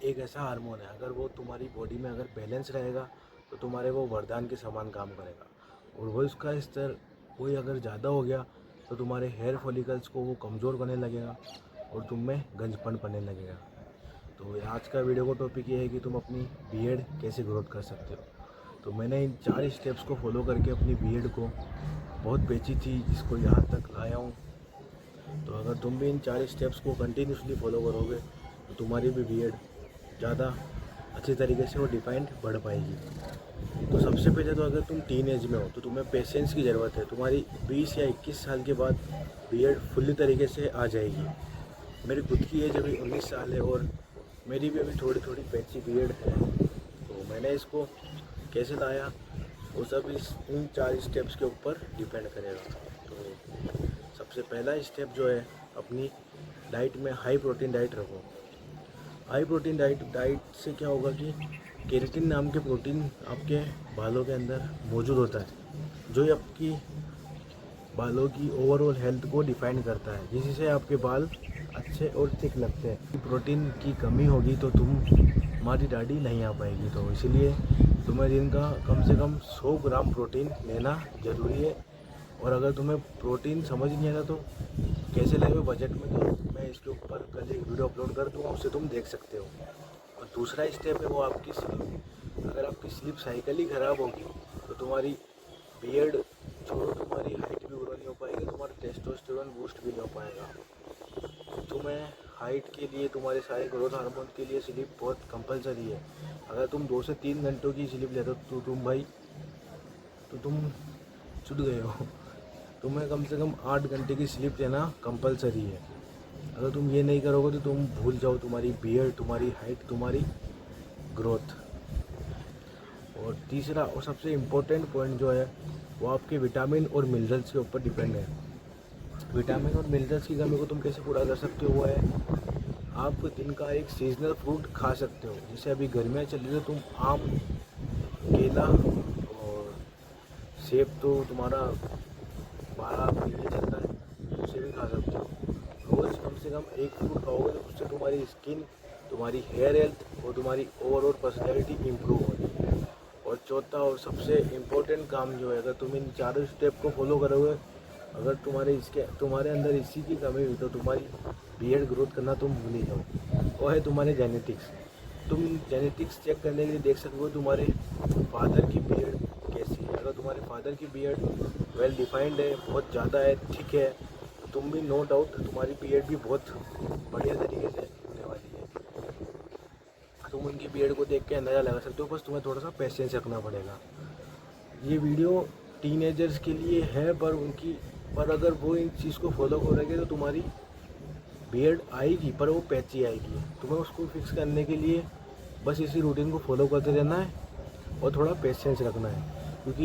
एक ऐसा हार्मोन है, अगर वो तुम्हारी बॉडी में अगर बैलेंस रहेगा तो तुम्हारे वो वरदान के समान काम करेगा। और वो उसका स्तर कोई अगर ज़्यादा हो गया तो तुम्हारे हेयर फॉलिकल्स को वो कमज़ोर करने लगेगा और तुम में गंजपन पड़ने लगेगा। तो आज का वीडियो का टॉपिक ये है कि तुम अपनी बियर्ड कैसे ग्रोथ कर सकते हो। तो मैंने इन 4 स्टेप्स को फॉलो करके अपनी बियर्ड को बहुत बेची थी, जिसको यहाँ तक लाया हूँ। तो अगर तुम भी इन 4 स्टेप्स को कंटिन्यूसली फॉलो करोगे तो तुम्हारी भी बियर्ड ज़्यादा अच्छी तरीके से वो डिफाइंड बढ़ पाएगी। तो सबसे पहले तो अगर तुम टीन एज में हो तो तुम्हें पेशेंस की ज़रूरत है। तुम्हारी 20 या 21 साल के बाद बियर्ड फुल्ली तरीके से आ जाएगी। मेरी खुद की एज अभी 19 साल है और मेरी भी अभी थोड़ी थोड़ी पैची बियर्ड है। तो मैंने इसको कैसे लाया वो सब इन 4 स्टेप्स के ऊपर डिपेंड करेगा। तो सबसे पहला स्टेप जो है, अपनी डाइट में हाई प्रोटीन डाइट रखो। हाई प्रोटीन डाइट से क्या होगा कि केराटिन नाम के प्रोटीन आपके बालों के अंदर मौजूद होता है, जो आपकी बालों की ओवरऑल हेल्थ को डिफाइन करता है, जिससे आपके बाल अच्छे और थिक लगते हैं। प्रोटीन की कमी होगी तो तुम्हारी दाढ़ी नहीं आ पाएगी। तो इसलिए तुम्हें दिन का कम से कम 100 ग्राम प्रोटीन लेना ज़रूरी है। और अगर तुम्हें प्रोटीन समझ नहीं आता तो कैसे लेंगे बजट में, तो मैं इसके ऊपर कल एक वीडियो अपलोड कर दूँगा, उससे तुम देख सकते हो। और दूसरा स्टेप है वो आपकी स्लीप। अगर आपकी स्लीप साइकिल ही ख़राब होगी तो तुम्हारी बियर्ड छोड़ो, तुम्हारी हाइट भी ग्रो नहीं हो पाएगी, तुम्हारा टेस्टोस्टेरोन बूस्ट भी नहीं हो पाएगा। तुम्हें हाइट के लिए, तुम्हारे सारे ग्रोथ हार्मोन के लिए स्लीप बहुत कंपलसरी है। अगर तुम 2 से 3 घंटों की स्लीप लेते हो तो तुम छूट गए हो। तुम्हें कम से कम 8 घंटे की स्लीप लेना कंपलसरी है। अगर तुम ये नहीं करोगे तो तुम भूल जाओ तुम्हारी बियर्ड, तुम्हारी हाइट, तुम्हारी ग्रोथ। और तीसरा और सबसे इम्पोर्टेंट पॉइंट जो है वो आपके विटामिन और मिनरल्स के ऊपर डिपेंड है। विटामिन और मिनरल्स की कमी को तुम कैसे पूरा कर सकते हो, वो है आप दिन का एक सीजनल फ्रूट खा सकते हो। जैसे अभी गर्मियाँ चल रही है तो तुम आम, केला और सेब तो तुम्हारा 12 महीने चलता है, उसे भी खा सकते हो। रोज़ कम से कम एक फ्रूट खाओगे तो उससे तुम्हारी स्किन, तुम्हारी हेयर हेल्थ और तुम्हारी ओवरऑल पर्सनैलिटी इम्प्रूव होगी। और चौथा और सबसे इम्पोर्टेंट काम जो है, अगर तुम इन 4 स्टेप को फॉलो करोगे, अगर तुम्हारे अंदर इसी की कमी हुई तो तुम्हारी बियर्ड ग्रोथ करना तुम भूल ही जाओ। वो है तुम्हारे जेनेटिक्स। तुम जेनेटिक्स चेक करने के लिए देख सकते हो तुम्हारे फादर की बियर्ड कैसी है। अगर तुम्हारे फादर की बियर्ड वेल डिफाइंड है, बहुत ज़्यादा है, ठीक है, तो तुम भी नो डाउट तुम्हारी बियर्ड भी बहुत बढ़िया तरीके से होने वाली है। तुम उनकी बियर्ड को देख के अंदाज़ा लगा सकते हो, बस तुम्हें थोड़ा सा पेशेंस रखना पड़ेगा। ये वीडियो टीनेजर्स के लिए है, पर अगर वो इन चीज़ को फॉलो करोगे तो तुम्हारी बियर्ड आएगी, पर वो पैची आएगी। तुम्हें उसको फिक्स करने के लिए बस इसी रूटीन को फॉलो करते रहना है और थोड़ा पेशेंस रखना है, क्योंकि